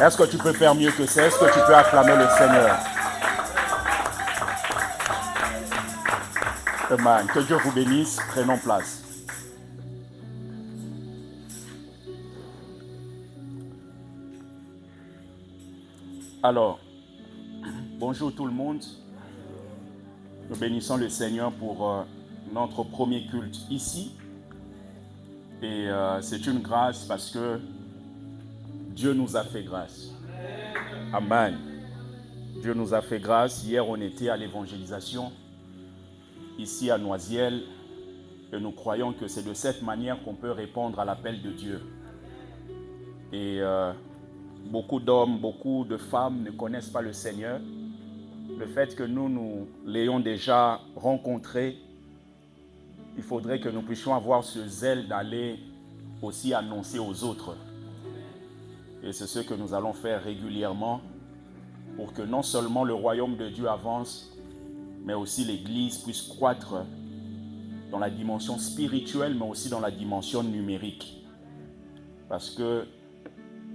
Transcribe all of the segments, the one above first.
Est-ce que tu peux faire mieux que ça? Est-ce que tu peux acclamer le Seigneur? Amen. Que Dieu vous bénisse. Prenons place. Alors, bonjour tout le monde. Nous bénissons le Seigneur pour notre premier culte ici. Et c'est une grâce parce que Dieu nous a fait grâce. Amen. Dieu nous a fait grâce. Hier, on était à l'évangélisation, ici à Noisiel. Et nous croyons que c'est de cette manière qu'on peut répondre à l'appel de Dieu. Et beaucoup d'hommes, beaucoup de femmes ne connaissent pas le Seigneur. Le fait que nous l'ayons déjà rencontré, il faudrait que nous puissions avoir ce zèle d'aller aussi annoncer aux autres. Et c'est ce que nous allons faire régulièrement pour que non seulement le royaume de Dieu avance, mais aussi l'Église puisse croître dans la dimension spirituelle, mais aussi dans la dimension numérique. Parce que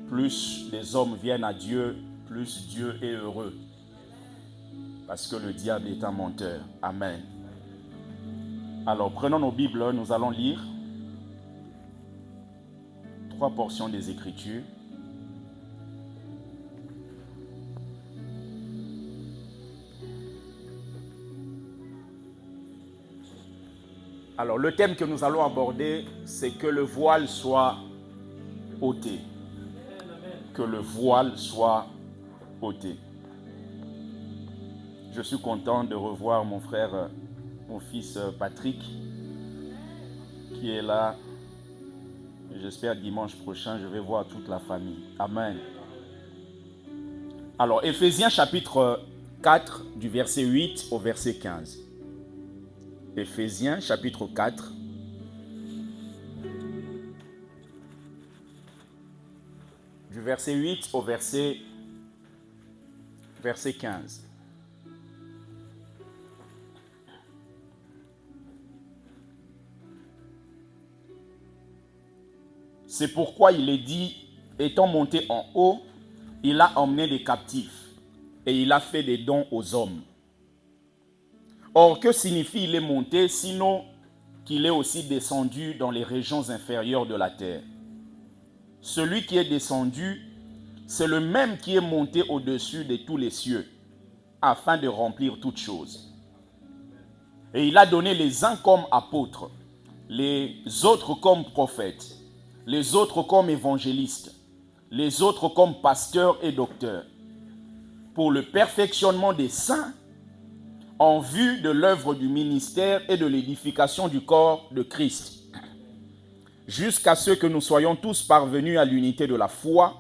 plus les hommes viennent à Dieu, plus Dieu est heureux. Parce que le diable est un menteur. Amen. Alors, prenons nos Bibles, nous allons lire 3 portions des Écritures. Alors, le thème que nous allons aborder, c'est que le voile soit ôté. Que le voile soit ôté. Je suis content de revoir mon frère, mon fils Patrick, qui est là. J'espère dimanche prochain, je vais voir toute la famille. Amen. Alors, Éphésiens chapitre 4, du verset 8 au verset 15. Éphésiens chapitre 4. Du verset 8 au verset 15. C'est pourquoi il est dit, étant monté en haut, il a emmené des captifs et il a fait des dons aux hommes. Or, que signifie il est monté, sinon qu'il est aussi descendu dans les régions inférieures de la terre? Celui qui est descendu, c'est le même qui est monté au-dessus de tous les cieux, afin de remplir toutes choses. Et il a donné les uns comme apôtres, les autres comme prophètes, les autres comme évangélistes, les autres comme pasteurs et docteurs, pour le perfectionnement des saints, en vue de l'œuvre du ministère et de l'édification du corps de Christ, jusqu'à ce que nous soyons tous parvenus à l'unité de la foi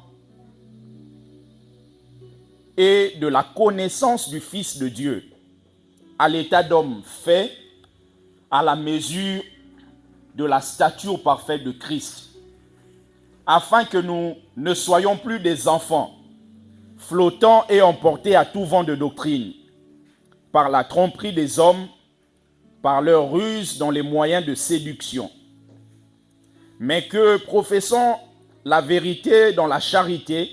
et de la connaissance du Fils de Dieu, à l'état d'homme fait, à la mesure de la stature parfaite de Christ, afin que nous ne soyons plus des enfants, flottants et emportés à tout vent de doctrine, par la tromperie des hommes, par leur ruse dans les moyens de séduction, mais que, professant la vérité dans la charité,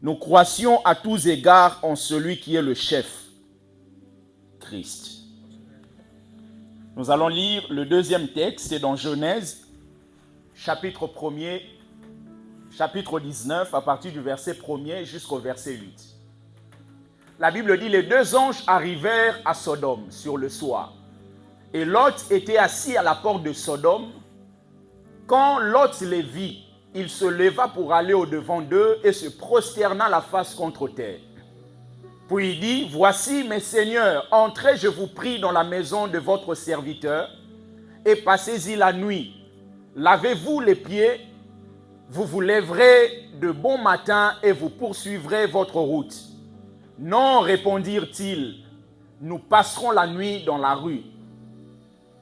nous croissions à tous égards en celui qui est le chef, Christ. Nous allons lire le deuxième texte, c'est dans Genèse, chapitre 1er, chapitre 19, à partir du verset 1er jusqu'au verset 8. La Bible dit, les 2 anges arrivèrent à Sodome sur le soir. Et Lot était assis à la porte de Sodome. Quand Lot les vit, il se leva pour aller au-devant d'eux et se prosterna la face contre terre. Puis il dit, voici mes seigneurs, entrez, je vous prie, dans la maison de votre serviteur et passez-y la nuit. Lavez-vous les pieds, vous vous lèverez de bon matin et vous poursuivrez votre route. Non, répondirent-ils, nous passerons la nuit dans la rue.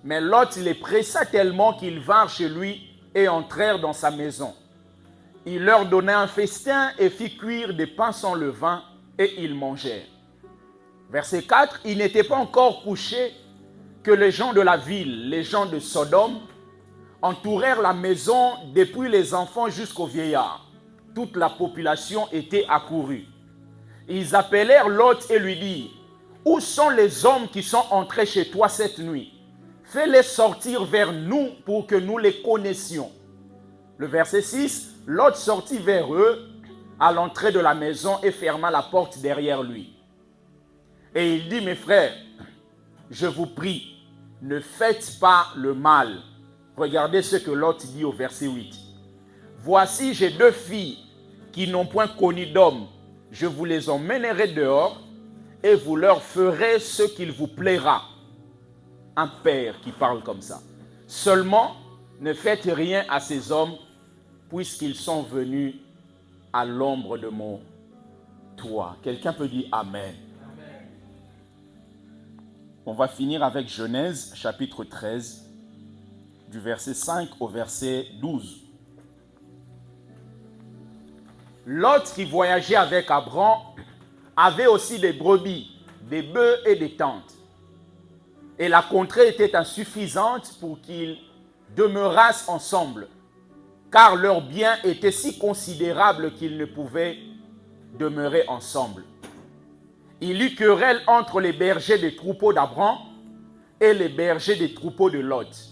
Mais Lot les pressa tellement qu'ils vinrent chez lui et entrèrent dans sa maison. Il leur donna un festin et fit cuire des pains sans levain et ils mangèrent. Verset 4, il n'était pas encore couché que les gens de la ville, les gens de Sodome, entourèrent la maison depuis les enfants jusqu'aux vieillards. toute la population était accourue. Ils appelèrent Lot et lui dirent, « Où sont les hommes qui sont entrés chez toi cette nuit? Fais-les sortir vers nous pour que nous les connaissions. » Le verset 6, Lot sortit vers eux à l'entrée de la maison et ferma la porte derrière lui. Et il dit, « Mes frères, je vous prie, ne faites pas le mal. » Regardez ce que Lot dit au verset 8. « Voici, j'ai 2 filles qui n'ont point connu d'homme. Je vous les emmènerai dehors et vous leur ferez ce qu'il vous plaira. » Un père qui parle comme ça. « Seulement, ne faites rien à ces hommes, puisqu'ils sont venus à l'ombre de mon toit. » Quelqu'un peut dire Amen. Amen. On va finir avec Genèse, chapitre 13, du verset 5 au verset 12. Lot, qui voyageait avec Abram, avait aussi des brebis, des bœufs et des tentes. Et la contrée était insuffisante pour qu'ils demeurassent ensemble, car leurs biens étaient si considérables qu'ils ne pouvaient demeurer ensemble. Il y eut querelle entre les bergers des troupeaux d'Abram et les bergers des troupeaux de Lot.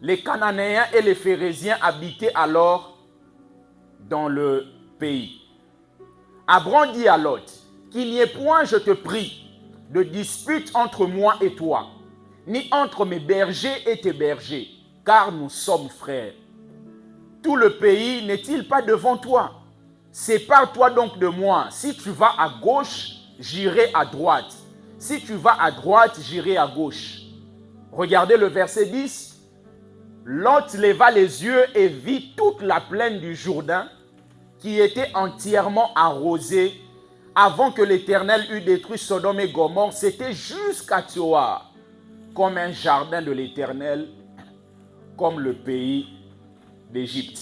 Les Cananéens et les Phérésiens habitaient alors dans le pays. Abram dit à Lot, « Qu'il n'y ait point, je te prie, de dispute entre moi et toi, ni entre mes bergers et tes bergers, car nous sommes frères. Tout le pays n'est-il pas devant toi? Sépare-toi donc de moi. Si tu vas à gauche, j'irai à droite. Si tu vas à droite, j'irai à gauche. » Regardez le verset 10. Lot leva les yeux et vit toute la plaine du Jourdain qui était entièrement arrosée avant que l'Éternel eût détruit Sodome et Gomorrhe. C'était jusqu'à Tsoar, comme un jardin de l'Éternel, comme le pays d'Égypte.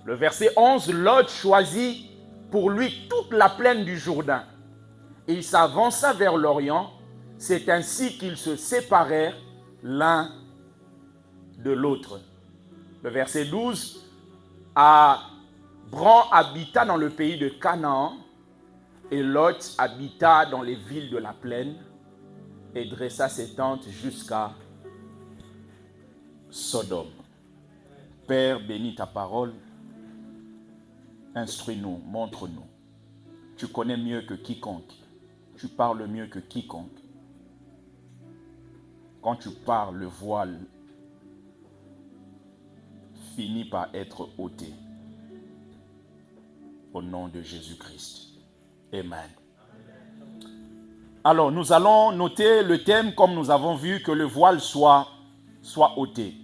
Le verset 11, Lot choisit pour lui toute la plaine du Jourdain. Il s'avança vers l'Orient. C'est ainsi qu'ils se séparèrent l'un de l'autre. Le verset 12, Abram habita dans le pays de Canaan et Lot habita dans les villes de la plaine et dressa ses tentes jusqu'à Sodome. Père, bénis ta parole, instruis-nous, montre-nous. Tu connais mieux que quiconque, tu parles mieux que quiconque. Quand tu parles, le voile finit par être ôté. Au nom de Jésus-Christ. Amen. Alors, nous allons noter le thème comme nous avons vu, que le voile soit ôté.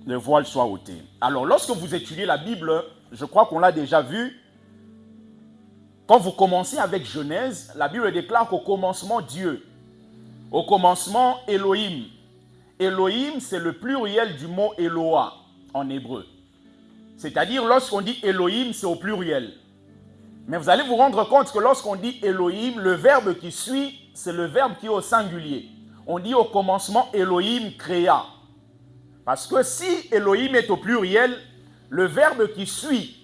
Le voile soit ôté. Alors, lorsque vous étudiez la Bible, je crois qu'on l'a déjà vu, quand vous commencez avec Genèse, la Bible déclare qu'au commencement, Dieu. Au commencement, Elohim. Elohim, c'est le pluriel du mot Eloah en hébreu. C'est-à-dire, lorsqu'on dit Elohim, c'est au pluriel. Mais vous allez vous rendre compte que lorsqu'on dit Elohim, le verbe qui suit, c'est le verbe qui est au singulier. On dit au commencement, Elohim créa. Parce que si Elohim est au pluriel, le verbe qui suit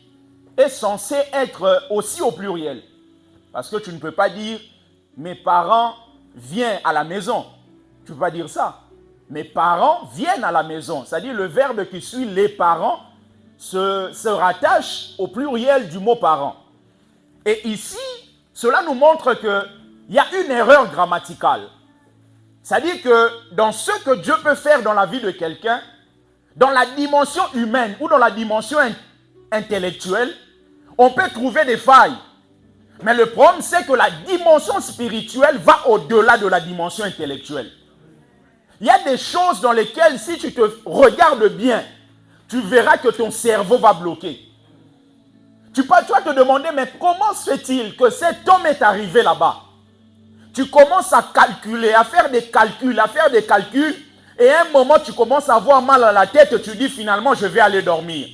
est censé être aussi au pluriel. Parce que tu ne peux pas dire « mes parents viennent à la maison ». Tu ne peux pas dire ça. « Mes parents viennent à la maison ». C'est-à-dire le verbe qui suit « les parents » se rattache au pluriel du mot « parent ». Et ici, cela nous montre qu'il y a une erreur grammaticale. C'est-à-dire que dans ce que Dieu peut faire dans la vie de quelqu'un, dans la dimension humaine ou dans la dimension intellectuelle, on peut trouver des failles. Mais le problème, c'est que la dimension spirituelle va au-delà de la dimension intellectuelle. Il y a des choses dans lesquelles, si tu te regardes bien, tu verras que ton cerveau va bloquer. Tu vas te demander, mais comment se fait-il que cet homme est arrivé là-bas? Tu commences à calculer, à faire des calculs, et à un moment, tu commences à avoir mal à la tête, tu dis finalement, je vais aller dormir.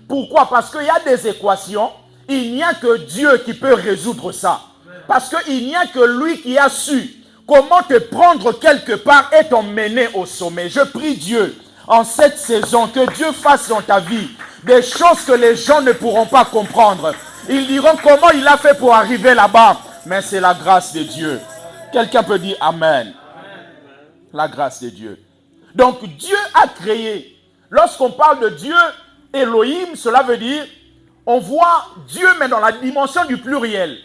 Pourquoi? Parce qu'il y a des équations, il n'y a que Dieu qui peut résoudre ça. Parce qu'il n'y a que lui qui a su comment te prendre quelque part et t'emmener au sommet. Je prie Dieu, en cette saison, que Dieu fasse dans ta vie des choses que les gens ne pourront pas comprendre. Ils diront comment il a fait pour arriver là-bas. Mais c'est la grâce de Dieu. Quelqu'un peut dire Amen. La grâce de Dieu. Donc Dieu a créé. Lorsqu'on parle de Dieu, Elohim, cela veut dire, on voit Dieu mais dans la dimension du pluriel.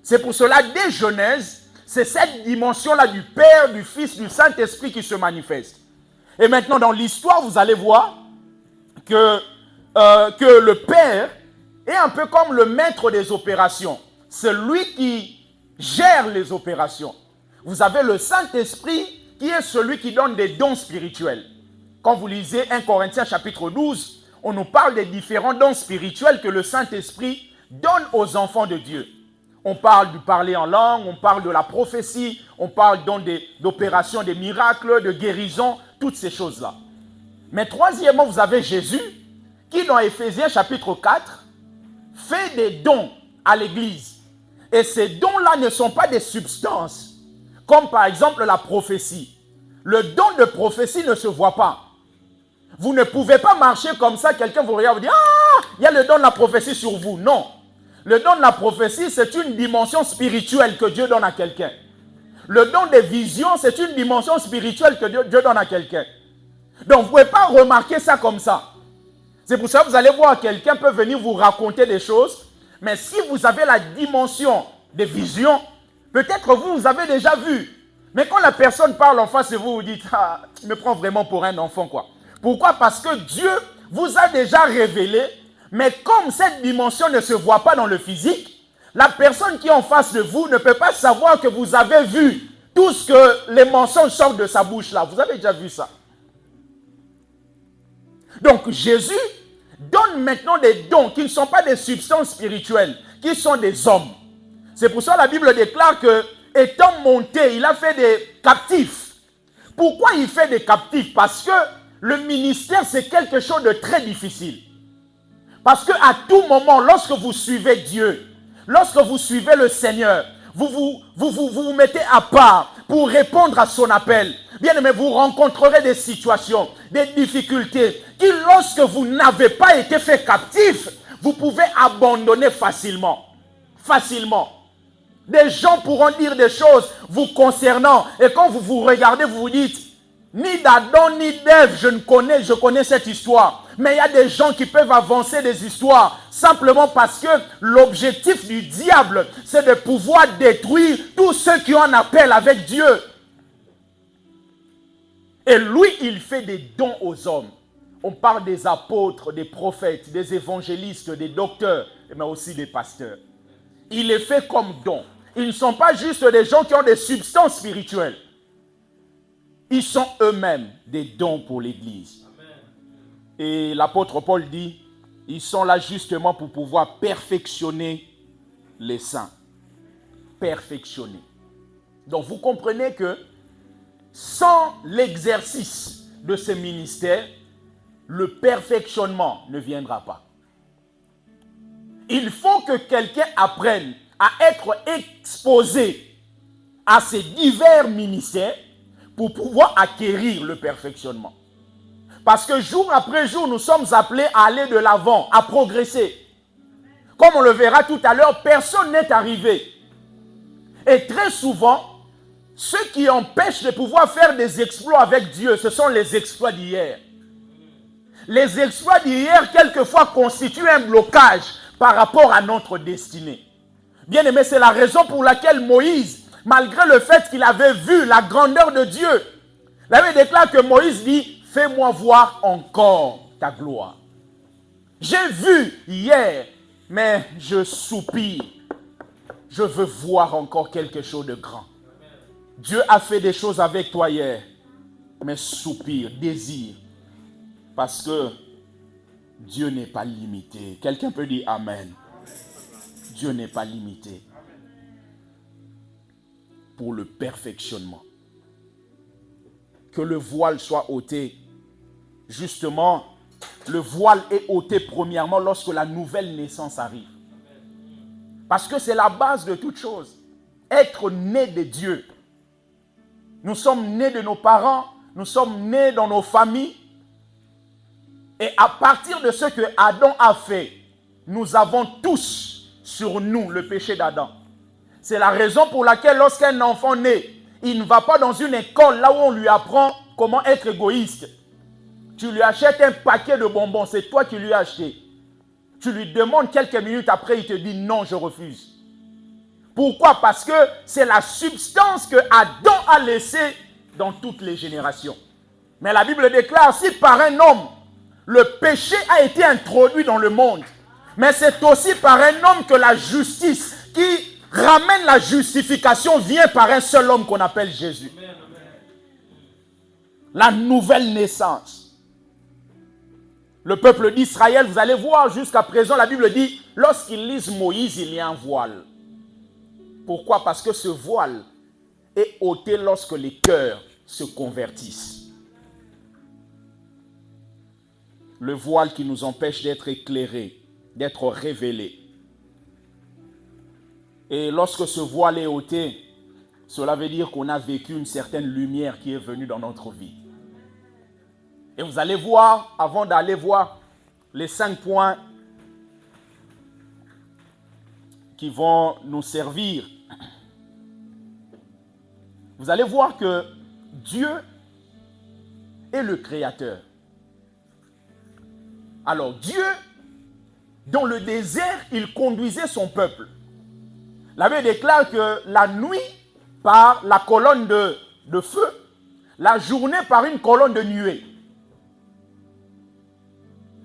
C'est pour cela, dès Genèse, c'est cette dimension-là du Père, du Fils, du Saint-Esprit qui se manifeste. Et maintenant, dans l'histoire, vous allez voir que le Père est un peu comme le maître des opérations. C'est lui qui gère les opérations. Vous avez le Saint-Esprit qui est celui qui donne des dons spirituels. Quand vous lisez 1 Corinthiens chapitre 12, on nous parle des différents dons spirituels que le Saint-Esprit donne aux enfants de Dieu. On parle du parler en langue, on parle de la prophétie, on parle donc d'opérations, des miracles, de guérison, toutes ces choses-là. Mais troisièmement, vous avez Jésus qui, dans Éphésiens chapitre 4, fait des dons à l'Église. Et ces dons-là ne sont pas des substances, comme par exemple la prophétie. Le don de prophétie ne se voit pas. Vous ne pouvez pas marcher comme ça, quelqu'un vous regarde et vous dit « Ah, il y a le don de la prophétie sur vous. » Non. Le don de la prophétie, c'est une dimension spirituelle que Dieu donne à quelqu'un. Le don des visions, c'est une dimension spirituelle que Dieu donne à quelqu'un. Donc, vous ne pouvez pas remarquer ça comme ça. C'est pour ça que vous allez voir, quelqu'un peut venir vous raconter des choses, mais si vous avez la dimension des visions, peut-être vous avez déjà vu. Mais quand la personne parle en face de vous, vous dites « Ah, il me prend vraiment pour un enfant, quoi. » Pourquoi? Parce que Dieu vous a déjà révélé, mais comme cette dimension ne se voit pas dans le physique, la personne qui est en face de vous ne peut pas savoir que vous avez vu tout ce que les mensonges sortent de sa bouche là. Vous avez déjà vu ça. Donc Jésus donne maintenant des dons qui ne sont pas des substances spirituelles, qui sont des hommes. C'est pour ça que la Bible déclare que, étant monté, il a fait des captifs. Pourquoi il fait des captifs? Parce que le ministère, c'est quelque chose de très difficile. Parce qu'à tout moment, lorsque vous suivez Dieu, lorsque vous suivez le Seigneur, vous mettez à part pour répondre à son appel. Bien aimé, vous rencontrerez des situations, des difficultés qui, lorsque vous n'avez pas été fait captif, vous pouvez abandonner facilement. Facilement. Des gens pourront dire des choses vous concernant. Et quand vous vous regardez, vous vous dites, ni d'Adam ni d'Ève, je connais cette histoire. Mais il y a des gens qui peuvent avancer des histoires simplement parce que l'objectif du diable, c'est de pouvoir détruire tous ceux qui ont un appel avec Dieu. Et lui, il fait des dons aux hommes. On parle des apôtres, des prophètes, des évangélistes, des docteurs, mais aussi des pasteurs. Il les fait comme dons. Ils ne sont pas juste des gens qui ont des substances spirituelles. Ils sont eux-mêmes des dons pour l'Église. Et l'apôtre Paul dit, ils sont là justement pour pouvoir perfectionner les saints. Perfectionner. Donc vous comprenez que sans l'exercice de ce ministère, le perfectionnement ne viendra pas. Il faut que quelqu'un apprenne à être exposé à ces divers ministères pour pouvoir acquérir le perfectionnement. Parce que jour après jour, nous sommes appelés à aller de l'avant, à progresser. Comme on le verra tout à l'heure, personne n'est arrivé. Et très souvent, ce qui empêche de pouvoir faire des exploits avec Dieu, ce sont les exploits d'hier. Les exploits d'hier, quelquefois, constituent un blocage par rapport à notre destinée. Bien aimé, c'est la raison pour laquelle Moïse, malgré le fait qu'il avait vu la grandeur de Dieu, la Bible déclare que Moïse dit, fais-moi voir encore ta gloire. J'ai vu hier, mais je soupire. Je veux voir encore quelque chose de grand. Dieu a fait des choses avec toi hier, mais soupire, désire. Parce que Dieu n'est pas limité. Quelqu'un peut dire Amen. Dieu n'est pas limité pour le perfectionnement. Que le voile soit ôté. Justement, le voile est ôté premièrement lorsque la nouvelle naissance arrive. Parce que c'est la base de toute chose. Être né de Dieu. Nous sommes nés de nos parents, nous sommes nés dans nos familles. Et à partir de ce que Adam a fait, nous avons tous sur nous le péché d'Adam. C'est la raison pour laquelle lorsqu'un enfant naît, il ne va pas dans une école là où on lui apprend comment être égoïste. Tu lui achètes un paquet de bonbons, c'est toi qui lui as acheté. Tu lui demandes quelques minutes après, il te dit non, je refuse. Pourquoi? Parce que c'est la substance que Adam a laissée dans toutes les générations. Mais la Bible déclare, si par un homme, le péché a été introduit dans le monde, mais c'est aussi par un homme que la justice qui ramène la justification vient par un seul homme qu'on appelle Jésus. La nouvelle naissance. Le peuple d'Israël, vous allez voir jusqu'à présent, la Bible dit, lorsqu'ils lisent Moïse, il y a un voile. Pourquoi? Parce que ce voile est ôté lorsque les cœurs se convertissent. Le voile qui nous empêche d'être éclairés, d'être révélés. Et lorsque ce voile est ôté, cela veut dire qu'on a vécu une certaine lumière qui est venue dans notre vie. Et vous allez voir, avant d'aller voir les 5 points qui vont nous servir, vous allez voir que Dieu est le Créateur. Alors Dieu, dans le désert, il conduisait son peuple. La Bible déclare que la nuit par la colonne de feu, la journée par une colonne de nuée.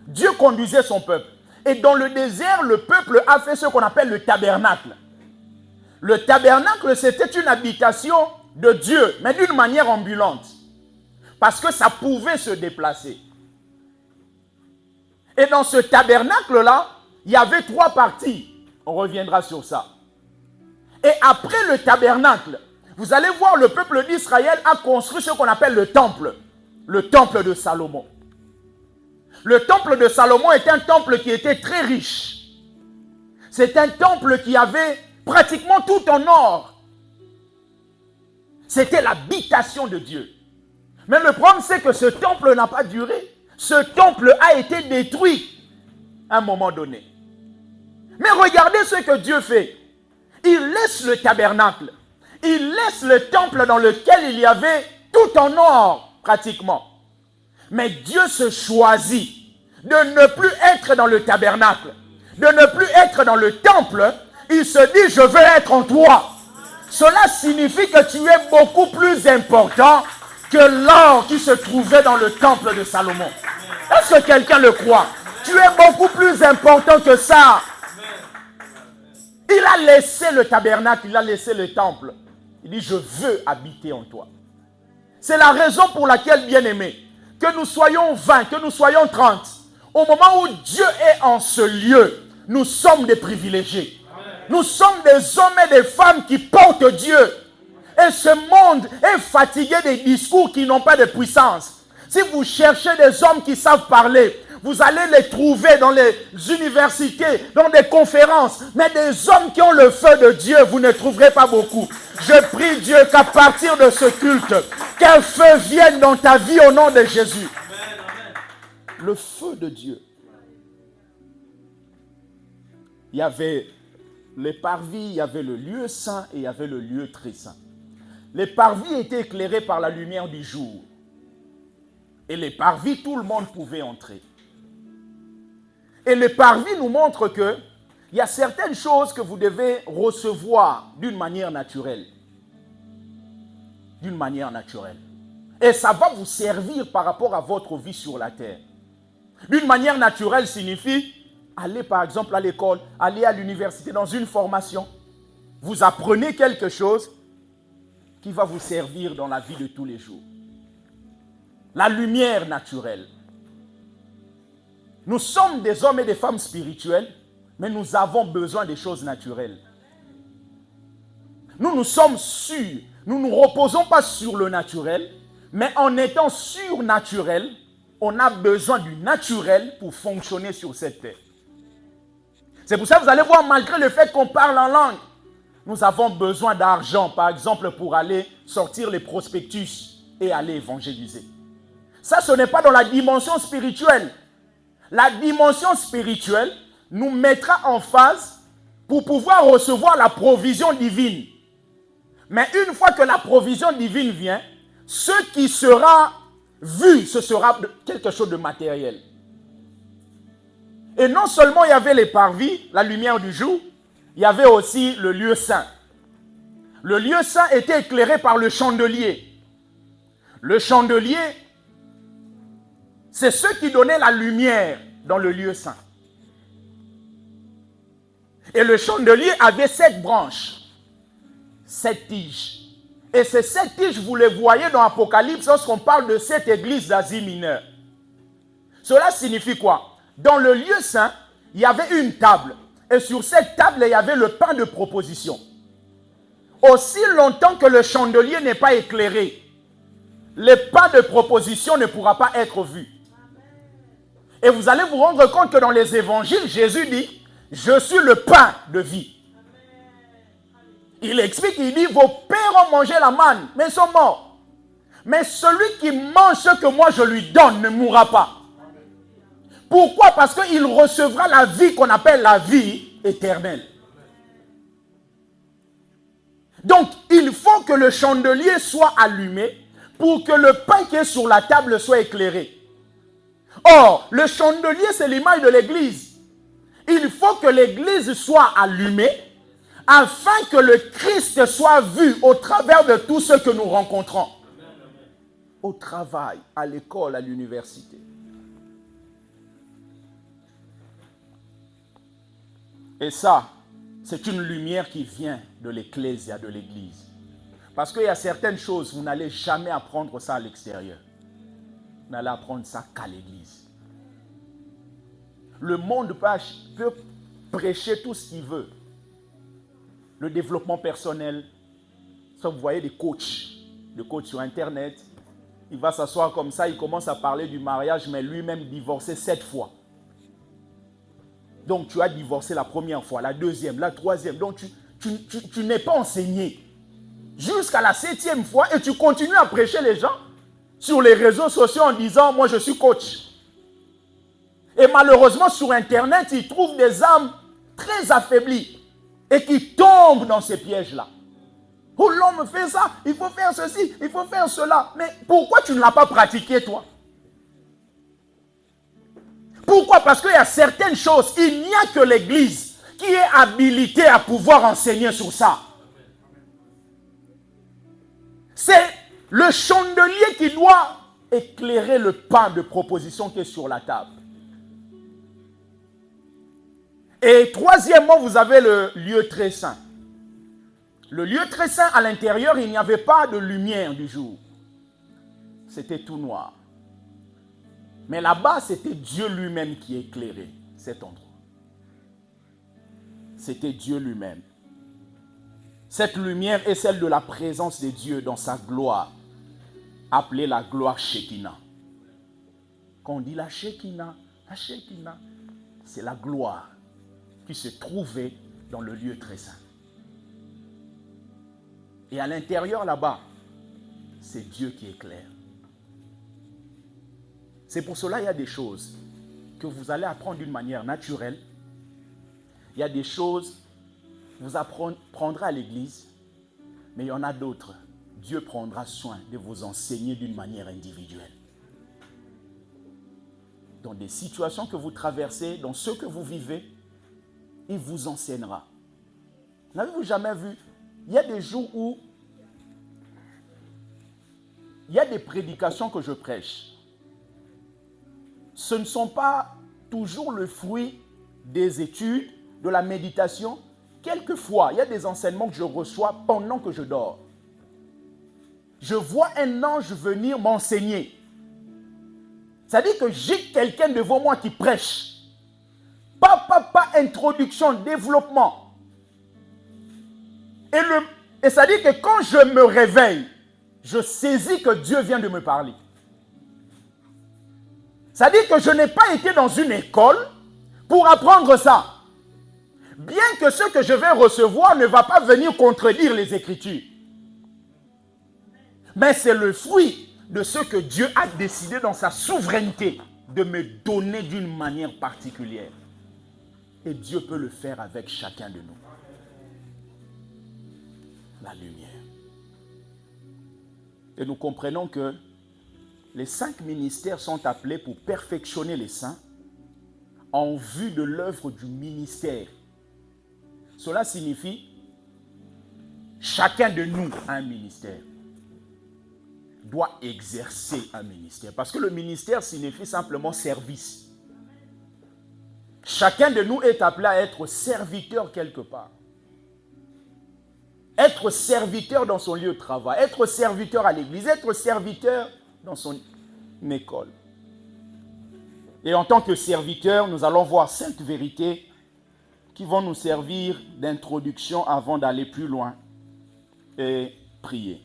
Dieu conduisait son peuple. Et dans le désert, le peuple a fait ce qu'on appelle le tabernacle. Le tabernacle, c'était une habitation de Dieu, mais d'une manière ambulante. Parce que ça pouvait se déplacer. Et dans ce tabernacle-là, il y avait 3 parties. On reviendra sur ça. Et après le tabernacle, vous allez voir, le peuple d'Israël a construit ce qu'on appelle le temple de Salomon. Le temple de Salomon est un temple qui était très riche. C'est un temple qui avait pratiquement tout en or. C'était l'habitation de Dieu. Mais le problème, c'est que ce temple n'a pas duré. Ce temple a été détruit à un moment donné. Mais regardez ce que Dieu fait. Il laisse le tabernacle. Il laisse le temple dans lequel il y avait tout en or, pratiquement. Mais Dieu se choisit de ne plus être dans le tabernacle, de ne plus être dans le temple. Il se dit, je veux être en toi. Cela signifie que tu es beaucoup plus important que l'or qui se trouvait dans le temple de Salomon. Est-ce que quelqu'un le croit? Tu es beaucoup plus important que ça. Il a laissé le tabernacle, il a laissé le temple. Il dit, je veux habiter en toi. C'est la raison pour laquelle, bien-aimés, que nous soyons 20, que nous soyons 30, au moment où Dieu est en ce lieu, nous sommes des privilégiés. Nous sommes des hommes et des femmes qui portent Dieu. Et ce monde est fatigué des discours qui n'ont pas de puissance. Si vous cherchez des hommes qui savent parler, vous allez les trouver dans les universités, dans des conférences. Mais des hommes qui ont le feu de Dieu, vous ne trouverez pas beaucoup. Je prie Dieu qu'à partir de ce culte, qu'un feu vienne dans ta vie au nom de Jésus. Le feu de Dieu. Il y avait les parvis, il y avait le lieu saint et il y avait le lieu très saint. Les parvis étaient éclairés par la lumière du jour. Et les parvis, tout le monde pouvait entrer. Et les parvis nous montrent qu'il y a certaines choses que vous devez recevoir d'une manière naturelle. D'une manière naturelle. Et ça va vous servir par rapport à votre vie sur la terre. D'une manière naturelle signifie aller par exemple à l'école, aller à l'université dans une formation. Vous apprenez quelque chose qui va vous servir dans la vie de tous les jours. La lumière naturelle. Nous sommes des hommes et des femmes spirituels, mais nous avons besoin des choses naturelles. Nous sommes sûrs, nous ne nous reposons pas sur le naturel, mais en étant surnaturel, on a besoin du naturel pour fonctionner sur cette terre. C'est pour ça que vous allez voir, malgré le fait qu'on parle en langue, nous avons besoin d'argent, par exemple, pour aller sortir les prospectus et aller évangéliser. Ça, ce n'est pas dans la dimension spirituelle. La dimension spirituelle nous mettra en phase pour pouvoir recevoir la provision divine. Mais une fois que la provision divine vient, ce qui sera vu, ce sera quelque chose de matériel. Et non seulement il y avait les parvis, la lumière du jour, il y avait aussi le lieu saint. Le lieu saint était éclairé par le chandelier. Le chandelier, c'est ce qui donnait la lumière dans le lieu saint. Et le chandelier avait 7 branches, 7 tiges. Et ces 7 tiges, vous les voyez dans l'Apocalypse lorsqu'on parle de cette église d'Asie mineure. Cela signifie quoi? Dans le lieu saint, il y avait une table. Et sur cette table, il y avait le pain de proposition. Aussi longtemps que le chandelier n'est pas éclairé, le pain de proposition ne pourra pas être vu. Et vous allez vous rendre compte que dans les évangiles, Jésus dit, je suis le pain de vie. Il explique, il dit, vos pères ont mangé la manne, mais ils sont morts. Mais celui qui mange ce que moi je lui donne ne mourra pas. Pourquoi? Parce qu'il recevra la vie qu'on appelle la vie éternelle. Donc, il faut que le chandelier soit allumé pour que le pain qui est sur la table soit éclairé. Or, le chandelier, c'est l'image de l'église. Il faut que l'église soit allumée afin que le Christ soit vu au travers de tout ce que nous rencontrons. Au travail, à l'école, à l'université. Et ça, c'est une lumière qui vient de l'ecclésia, de l'église. Parce qu'il y a certaines choses, vous n'allez jamais apprendre ça à l'extérieur. Vous n'allez apprendre ça qu'à l'église. Le monde peut prêcher tout ce qu'il veut. Le développement personnel. Ça, vous voyez des coachs sur Internet. Il va s'asseoir comme ça, il commence à parler du mariage, mais lui-même divorcé 7 fois. Donc tu as divorcé la première fois, la deuxième, la troisième. Donc tu n'es pas enseigné. Jusqu'à la 7e fois, et tu continues à prêcher les gens sur les réseaux sociaux en disant, moi je suis coach. Et malheureusement sur Internet, ils trouvent des âmes très affaiblies et qui tombent dans ces pièges-là. Oh, l'homme fait ça, il faut faire ceci, il faut faire cela. Mais pourquoi tu ne l'as pas pratiqué, toi? Pourquoi? Parce qu'il y a certaines choses, il n'y a que l'Église qui est habilitée à pouvoir enseigner sur ça. C'est le chandelier qui doit éclairer le pain de proposition qui est sur la table. Et troisièmement, vous avez le lieu très saint. Le lieu très saint, à l'intérieur, il n'y avait pas de lumière du jour. C'était tout noir. Mais là-bas, c'était Dieu lui-même qui éclairait cet endroit. C'était Dieu lui-même. Cette lumière est celle de la présence de Dieu dans sa gloire, appelée la gloire Shekinah. Quand on dit la Shekinah, c'est la gloire qui se trouvait dans le lieu très saint. Et à l'intérieur là-bas, c'est Dieu qui éclaire. C'est pour cela qu'il y a des choses que vous allez apprendre d'une manière naturelle. Il y a des choses que vous apprendrez à l'église, mais il y en a d'autres. Dieu prendra soin de vous enseigner d'une manière individuelle. Dans des situations que vous traversez, dans ce que vous vivez, il vous enseignera. N'avez-vous jamais vu? Il y a des jours où il y a des prédications que je prêche. Ce ne sont pas toujours le fruit des études, de la méditation. Quelquefois, il y a des enseignements que je reçois pendant que je dors. Je vois un ange venir m'enseigner. C'est-à-dire que j'ai quelqu'un devant moi qui prêche. Pas introduction, développement. Et c'est-à-dire que quand je me réveille, je saisis que Dieu vient de me parler. C'est-à-dire que je n'ai pas été dans une école pour apprendre ça. Bien que ce que je vais recevoir ne va pas venir contredire les Écritures. Mais c'est le fruit de ce que Dieu a décidé dans sa souveraineté de me donner d'une manière particulière. Et Dieu peut le faire avec chacun de nous. La lumière. Et nous comprenons que les 5 ministères sont appelés pour perfectionner les saints en vue de l'œuvre du ministère. Cela signifie chacun de nous a un ministère, doit exercer un ministère. Parce que le ministère signifie simplement service. Chacun de nous est appelé à être serviteur quelque part. Être serviteur dans son lieu de travail, être serviteur à l'église, être serviteur dans son école. Et en tant que serviteur, nous allons voir 5 vérités qui vont nous servir d'introduction avant d'aller plus loin et prier.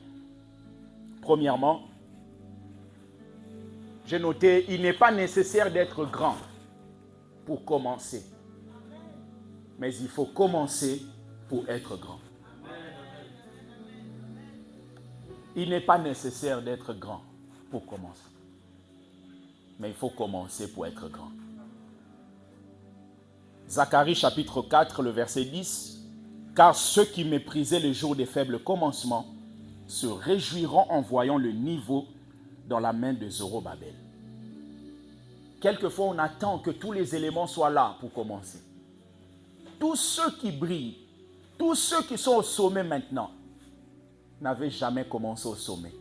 Premièrement, j'ai noté, il n'est pas nécessaire d'être grand pour commencer. Mais il faut commencer pour être grand. Il n'est pas nécessaire d'être grand pour commencer. Mais il faut commencer pour être grand. Zacharie chapitre 4, le verset 10. Car ceux qui méprisaient le jour des faibles commencements se réjouiront en voyant le niveau dans la main de Zorobabel. Quelquefois, on attend que tous les éléments soient là pour commencer. Tous ceux qui brillent, tous ceux qui sont au sommet maintenant, n'avaient jamais commencé au sommet.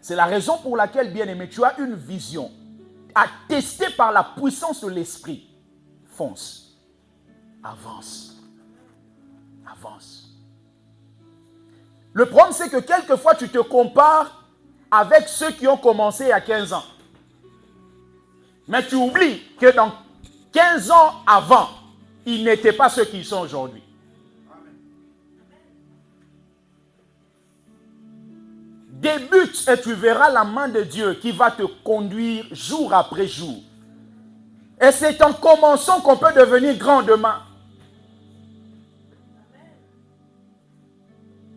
C'est la raison pour laquelle, bien-aimé, tu as une vision attestée par la puissance de l'esprit. Fonce. Avance. Avance. Le problème, c'est que quelquefois, tu te compares avec ceux qui ont commencé il y a 15 ans. Mais tu oublies que dans 15 ans avant, ils n'étaient pas ceux qu'ils sont aujourd'hui. Débute et tu verras la main de Dieu qui va te conduire jour après jour. Et c'est en commençant qu'on peut devenir grand demain.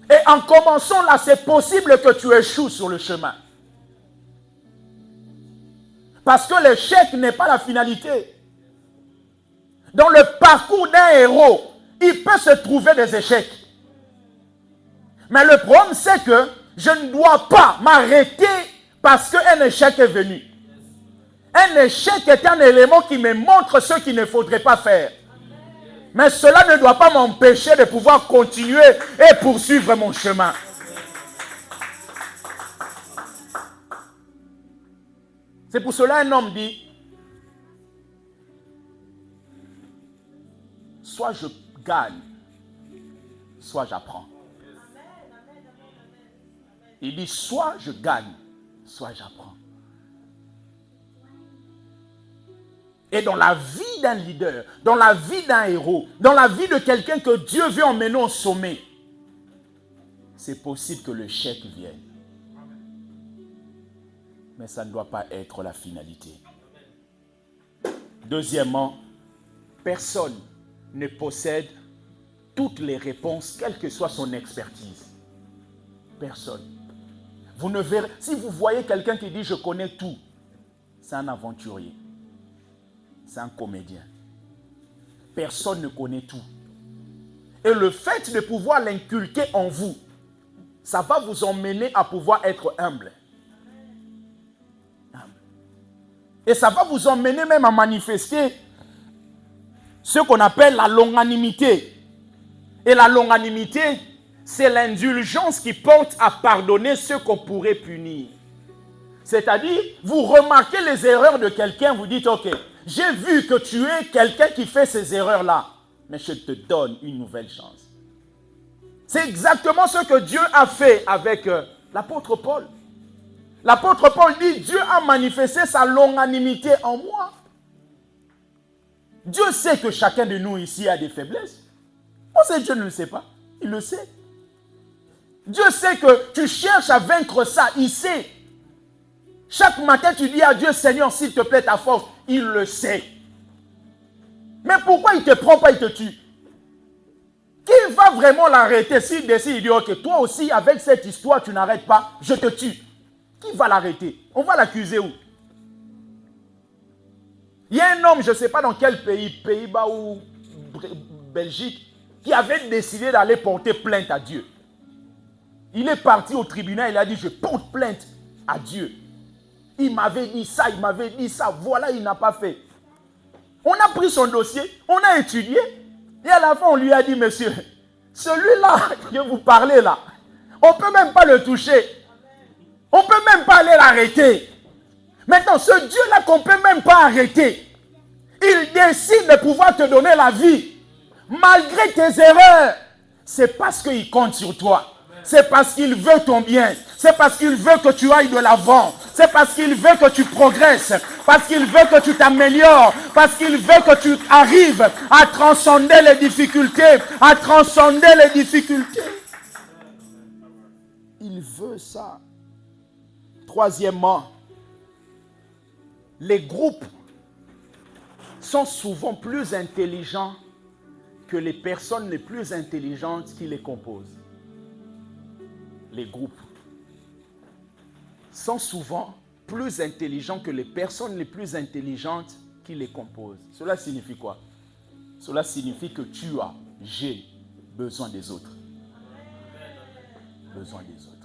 Et en commençant là, c'est possible que tu échoues sur le chemin. Parce que l'échec n'est pas la finalité. Dans le parcours d'un héros, il peut se trouver des échecs. Mais le problème, c'est que je ne dois pas m'arrêter parce qu'un échec est venu. Un échec est un élément qui me montre ce qu'il ne faudrait pas faire. Mais cela ne doit pas m'empêcher de pouvoir continuer et poursuivre mon chemin. C'est pour cela un homme dit, soit je gagne, soit j'apprends. Il dit, soit je gagne, soit j'apprends. Et dans la vie d'un leader, dans la vie d'un héros, dans la vie de quelqu'un que Dieu veut emmener au sommet, c'est possible que l'échec vienne. Mais ça ne doit pas être la finalité. Deuxièmement, personne ne possède toutes les réponses, quelle que soit son expertise. Personne. Vous ne verrez, si vous voyez quelqu'un qui dit « je connais tout », c'est un aventurier. C'est un comédien. Personne ne connaît tout. Et le fait de pouvoir l'inculquer en vous, ça va vous emmener à pouvoir être humble. Et ça va vous emmener même à manifester ce qu'on appelle la longanimité. Et la longanimité, c'est l'indulgence qui porte à pardonner ceux qu'on pourrait punir. C'est-à-dire, vous remarquez les erreurs de quelqu'un, vous dites, ok, j'ai vu que tu es quelqu'un qui fait ces erreurs-là, mais je te donne une nouvelle chance. C'est exactement ce que Dieu a fait avec l'apôtre Paul. L'apôtre Paul dit, Dieu a manifesté sa longanimité en moi. Dieu sait que chacun de nous ici a des faiblesses. Moi, c'est Dieu ne le sait pas, il le sait. Dieu sait que tu cherches à vaincre ça, il sait. Chaque matin, tu dis à Dieu, Seigneur, s'il te plaît, ta force, il le sait. Mais pourquoi il ne te prend pas, il te tue? Qui va vraiment l'arrêter s'il décide, il dit, ok, toi aussi, avec cette histoire, tu n'arrêtes pas, je te tue. Qui va l'arrêter? On va l'accuser où? Il y a un homme, je ne sais pas dans quel pays, Pays-Bas ou Belgique, qui avait décidé d'aller porter plainte à Dieu. Il est parti au tribunal, il a dit, je porte plainte à Dieu. Il m'avait dit ça, voilà, il n'a pas fait. On a pris son dossier, on a étudié, et à la fin, on lui a dit, monsieur, celui-là que vous parlez là, on ne peut même pas le toucher. On ne peut même pas aller l'arrêter. Maintenant, ce Dieu-là qu'on ne peut même pas arrêter, il décide de pouvoir te donner la vie. Malgré tes erreurs, c'est parce qu'il compte sur toi. C'est parce qu'il veut ton bien. C'est parce qu'il veut que tu ailles de l'avant. C'est parce qu'il veut que tu progresses. Parce qu'il veut que tu t'améliores. Parce qu'il veut que tu arrives à transcender les difficultés. À transcender les difficultés. Il veut ça. Troisièmement, les groupes sont souvent plus intelligents que les personnes les plus intelligentes qui les composent. Les groupes sont souvent plus intelligents que les personnes les plus intelligentes qui les composent. Cela signifie quoi? Cela signifie que j'ai besoin des autres. Besoin des autres.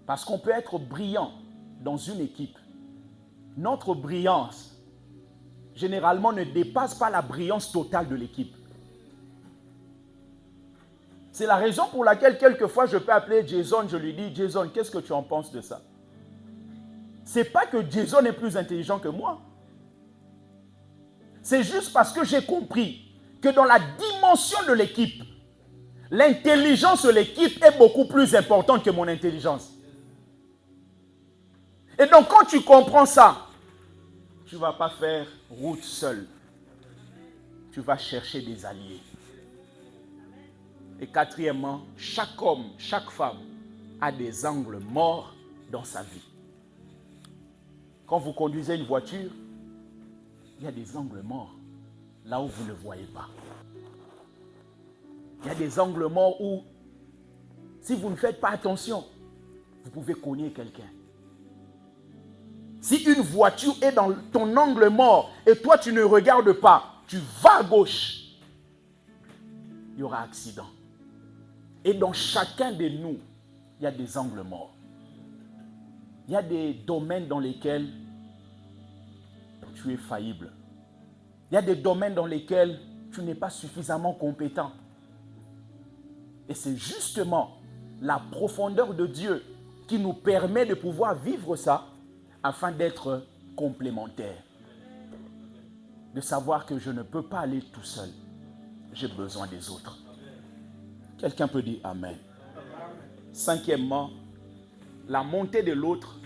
Parce qu'on peut être brillant dans une équipe. Notre brillance, généralement, ne dépasse pas la brillance totale de l'équipe. C'est la raison pour laquelle, quelquefois, je peux appeler Jason, je lui dis, Jason, qu'est-ce que tu en penses de ça? Ce n'est pas que Jason est plus intelligent que moi. C'est juste parce que j'ai compris que dans la dimension de l'équipe, l'intelligence de l'équipe est beaucoup plus importante que mon intelligence. Et donc, quand tu comprends ça, tu ne vas pas faire route seul. Tu vas chercher des alliés. Et quatrièmement, chaque homme, chaque femme a des angles morts dans sa vie. Quand vous conduisez une voiture, il y a des angles morts là où vous ne voyez pas. Il y a des angles morts où, si vous ne faites pas attention, vous pouvez cogner quelqu'un. Si une voiture est dans ton angle mort et toi tu ne regardes pas, tu vas à gauche, il y aura accident. Et dans chacun de nous, il y a des angles morts. Il y a des domaines dans lesquels tu es faillible. Il y a des domaines dans lesquels tu n'es pas suffisamment compétent. Et c'est justement la profondeur de Dieu qui nous permet de pouvoir vivre ça afin d'être complémentaires. De savoir que je ne peux pas aller tout seul. J'ai besoin des autres. Quelqu'un peut dire Amen. Cinquièmement, la montée de l'autre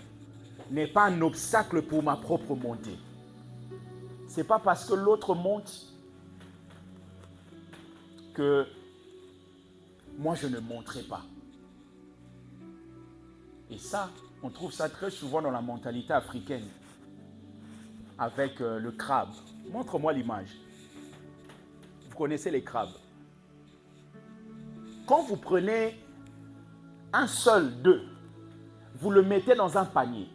n'est pas un obstacle pour ma propre montée. Ce n'est pas parce que l'autre monte que moi je ne monterai pas. Et ça, on trouve ça très souvent dans la mentalité africaine. Avec le crabe. Montre-moi l'image. Vous connaissez les crabes. Quand vous prenez un seul d'eux, vous le mettez dans un panier,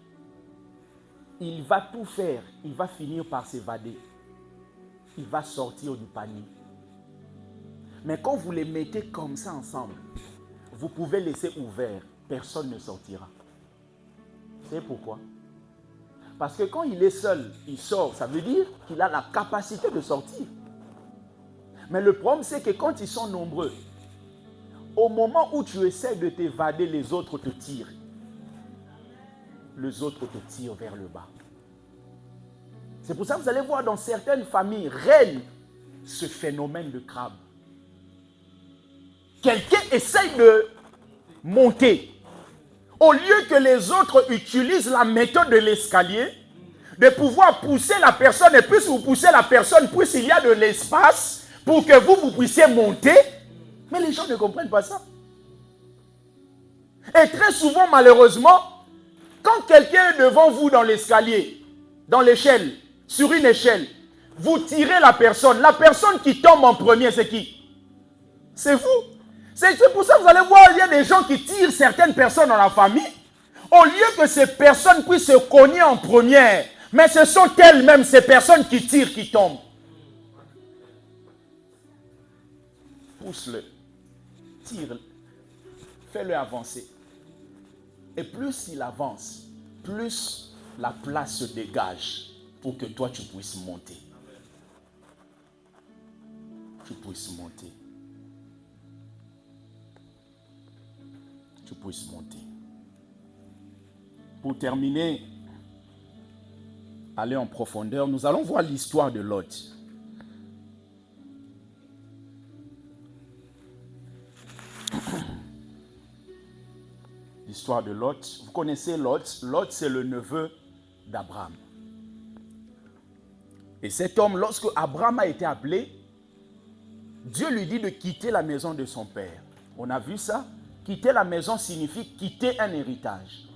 il va tout faire, il va finir par s'évader. Il va sortir du panier. Mais quand vous les mettez comme ça ensemble, vous pouvez laisser ouvert, personne ne sortira. Vous savez pourquoi? Parce que quand il est seul, il sort, ça veut dire qu'il a la capacité de sortir. Mais le problème, c'est que quand ils sont nombreux, au moment où tu essaies de t'évader, les autres te tirent. Les autres te tirent vers le bas. C'est pour ça que vous allez voir dans certaines familles règne ce phénomène de crabe. Quelqu'un essaye de monter. Au lieu que les autres utilisent la méthode de l'escalier, de pouvoir pousser la personne, et plus vous poussez la personne, plus il y a de l'espace pour que vous puissiez monter. Mais les gens ne comprennent pas ça. Et très souvent, malheureusement, quand quelqu'un est devant vous dans l'escalier, dans l'échelle, sur une échelle, vous tirez la personne qui tombe en premier, c'est qui? C'est vous. C'est pour ça que vous allez voir, il y a des gens qui tirent certaines personnes dans la famille. Au lieu que ces personnes puissent se cogner en première, mais ce sont elles-mêmes, ces personnes qui tirent, qui tombent. Pousse-le, tire-le, fais-le avancer. Et plus il avance, plus la place se dégage pour que toi tu puisses monter. Tu puisses monter. Tu puisses monter. Pour terminer, aller en profondeur, nous allons voir l'histoire de Lot. L'histoire de Lot. Vous connaissez Lot. Lot, c'est le neveu d'Abraham. Et cet homme, lorsque Abraham a été appelé, Dieu lui dit de quitter la maison de son père. On a vu ça. Quitter la maison signifie quitter un héritage.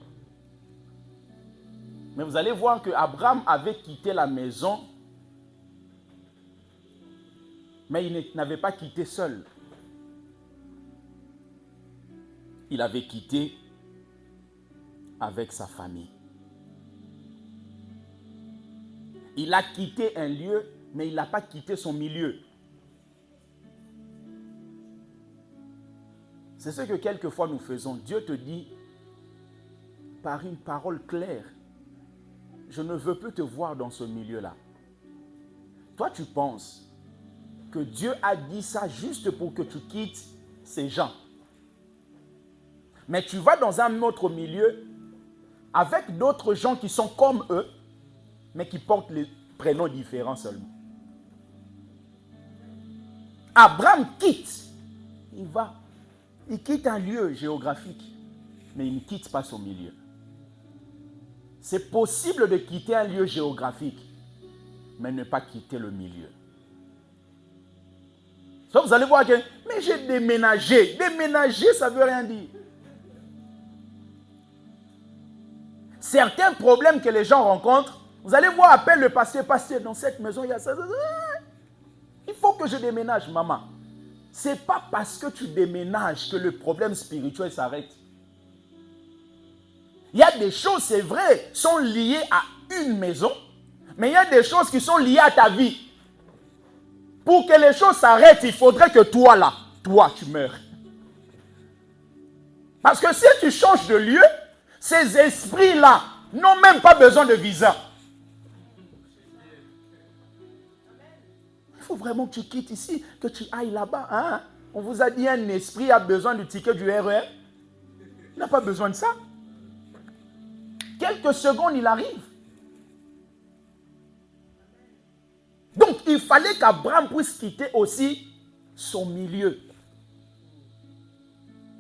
Mais vous allez voir que Abraham avait quitté la maison, mais il n'avait pas quitté seul. Il avait quitté avec sa famille. Il a quitté un lieu, mais il n'a pas quitté son milieu. C'est ce que quelquefois nous faisons. Dieu te dit, par une parole claire, je ne veux plus te voir dans ce milieu-là. Toi, tu penses que Dieu a dit ça juste pour que tu quittes ces gens. Mais tu vas dans un autre milieu avec d'autres gens qui sont comme eux, mais qui portent les prénoms différents seulement. Abraham quitte. Il quitte un lieu géographique, mais il ne quitte pas son milieu. C'est possible de quitter un lieu géographique, mais ne pas quitter le milieu. Donc vous allez voir que, mais j'ai déménagé. Déménager, ça ne veut rien dire. Certains problèmes que les gens rencontrent, vous allez voir, appelle le pasteur, dans cette maison, il y a ça. Il faut que je déménage, maman. Ce n'est pas parce que tu déménages que le problème spirituel s'arrête. Il y a des choses, c'est vrai, sont liées à une maison, mais il y a des choses qui sont liées à ta vie. Pour que les choses s'arrêtent, il faudrait que toi, tu meurs. Parce que si tu changes de lieu, ces esprits-là n'ont même pas besoin de visa. Il faut vraiment que tu quittes ici, que tu ailles là-bas. Hein? On vous a dit un esprit a besoin du ticket du RER. Il n'a pas besoin de ça. Quelques secondes, il arrive. Donc, il fallait qu'Abraham puisse quitter aussi son milieu.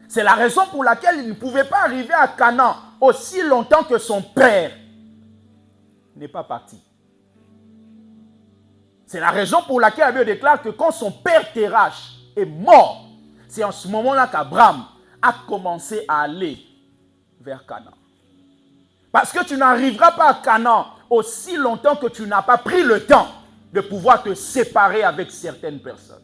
C'est la raison pour laquelle il ne pouvait pas arriver à Canaan aussi longtemps que son père n'est pas parti. C'est la raison pour laquelle la Bible déclare que quand son père Térach est mort, c'est en ce moment-là qu'Abraham a commencé à aller vers Canaan. Parce que tu n'arriveras pas à Canaan aussi longtemps que tu n'as pas pris le temps de pouvoir te séparer avec certaines personnes.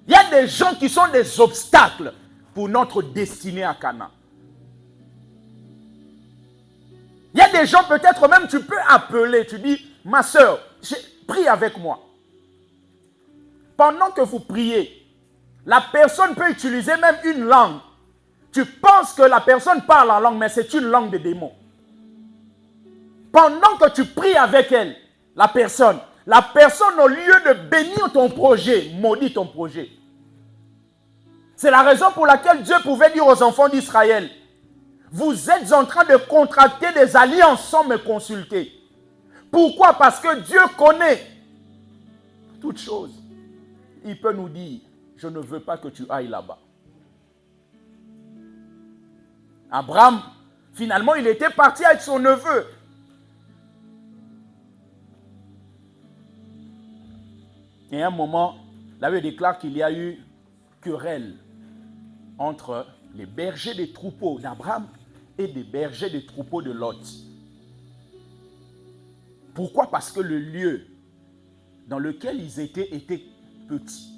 Il y a des gens qui sont des obstacles pour notre destinée à Canaan. Il y a des gens, peut-être même, tu peux appeler, tu dis, ma soeur, prie avec moi. Pendant que vous priez, la personne peut utiliser même une langue. Tu penses que la personne parle en langue, mais c'est une langue de démon. Pendant que tu pries avec elle, la personne, au lieu de bénir ton projet, maudit ton projet. C'est la raison pour laquelle Dieu pouvait dire aux enfants d'Israël, vous êtes en train de contracter des alliances sans me consulter. Pourquoi? Parce que Dieu connaît toutes choses. Il peut nous dire, je ne veux pas que tu ailles là-bas. Abraham, finalement, il était parti avec son neveu. Et à un moment, la Bible déclare qu'il y a eu querelle entre les bergers des troupeaux d'Abraham et des bergers des troupeaux de Lot. Pourquoi? Parce que le lieu dans lequel ils étaient était petit.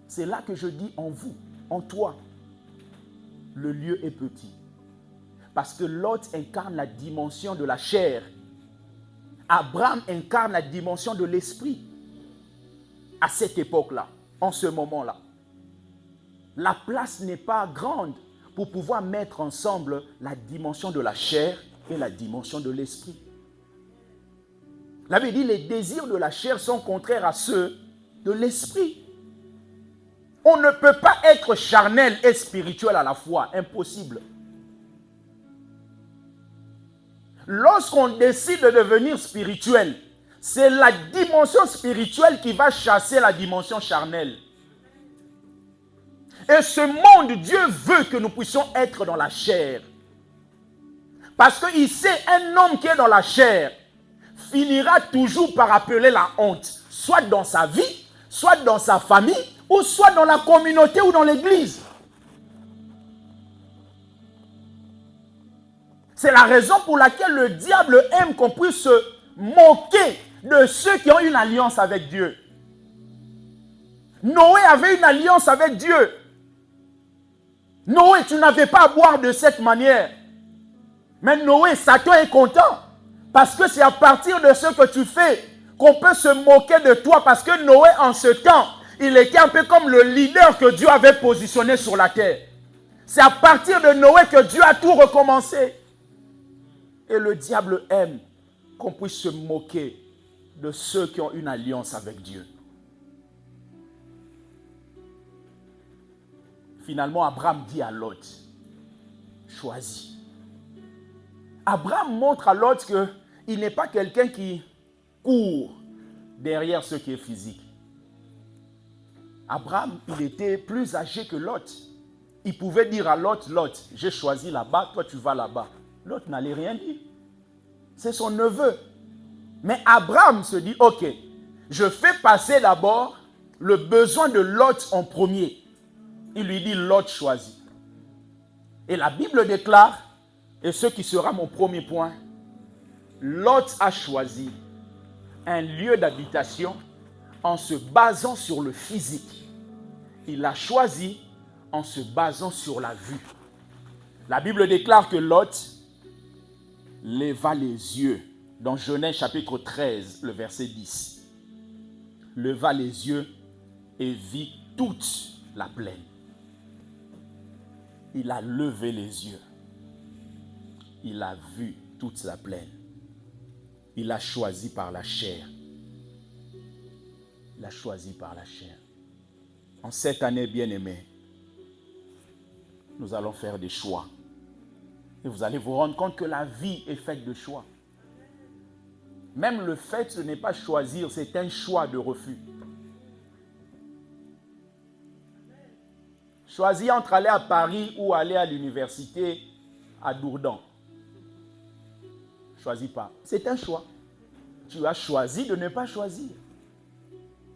C'est là que je dis en vous, en toi, le lieu est petit. Parce que Lot incarne la dimension de la chair. Abraham incarne la dimension de l'esprit. À cette époque-là, en ce moment-là. La place n'est pas grande pour pouvoir mettre ensemble la dimension de la chair et la dimension de l'esprit. La Bible dit, les désirs de la chair sont contraires à ceux de l'esprit. On ne peut pas être charnel et spirituel à la fois. Impossible. Lorsqu'on décide de devenir spirituel, c'est la dimension spirituelle qui va chasser la dimension charnelle. Et ce monde, Dieu veut que nous puissions être dans la chair. Parce qu'il sait, un homme qui est dans la chair finira toujours par appeler la honte, soit dans sa vie, soit dans sa famille, ou soit dans la communauté ou dans l'église. C'est la raison pour laquelle le diable aime qu'on puisse se moquer de ceux qui ont une alliance avec Dieu. Noé avait une alliance avec Dieu. Noé, tu n'avais pas à boire de cette manière. Mais Noé, Satan est content. Parce que c'est à partir de ce que tu fais qu'on peut se moquer de toi. Parce que Noé, en ce temps, il était un peu comme le leader que Dieu avait positionné sur la terre. C'est à partir de Noé que Dieu a tout recommencé. Et le diable aime qu'on puisse se moquer de ceux qui ont une alliance avec Dieu. Finalement, Abraham dit à Lot, choisis. Abraham montre à Lot qu'il n'est pas quelqu'un qui court derrière ce qui est physique. Abraham, il était plus âgé que Lot. Il pouvait dire à Lot, Lot, j'ai choisi là-bas, toi tu vas là-bas. Lot n'allait rien dire. C'est son neveu. Mais Abraham se dit, ok, je fais passer d'abord le besoin de Lot en premier. Il lui dit, Lot choisit. Et la Bible déclare, et ce qui sera mon premier point, Lot a choisi un lieu d'habitation en se basant sur le physique. Il a choisi en se basant sur la vue. La Bible déclare que Lot leva les yeux dans Genèse chapitre 13, le verset 10. Leva les yeux et vit toute la plaine. Il a levé les yeux. Il a vu toute la plaine. Il a choisi par la chair. Il a choisi par la chair. En cette année bien-aimée, nous allons faire des choix. Et vous allez vous rendre compte que la vie est faite de choix. Même le fait de ne pas choisir, c'est un choix de refus. Choisir entre aller à Paris ou aller à l'université à Dourdan. Choisis pas. C'est un choix. Tu as choisi de ne pas choisir.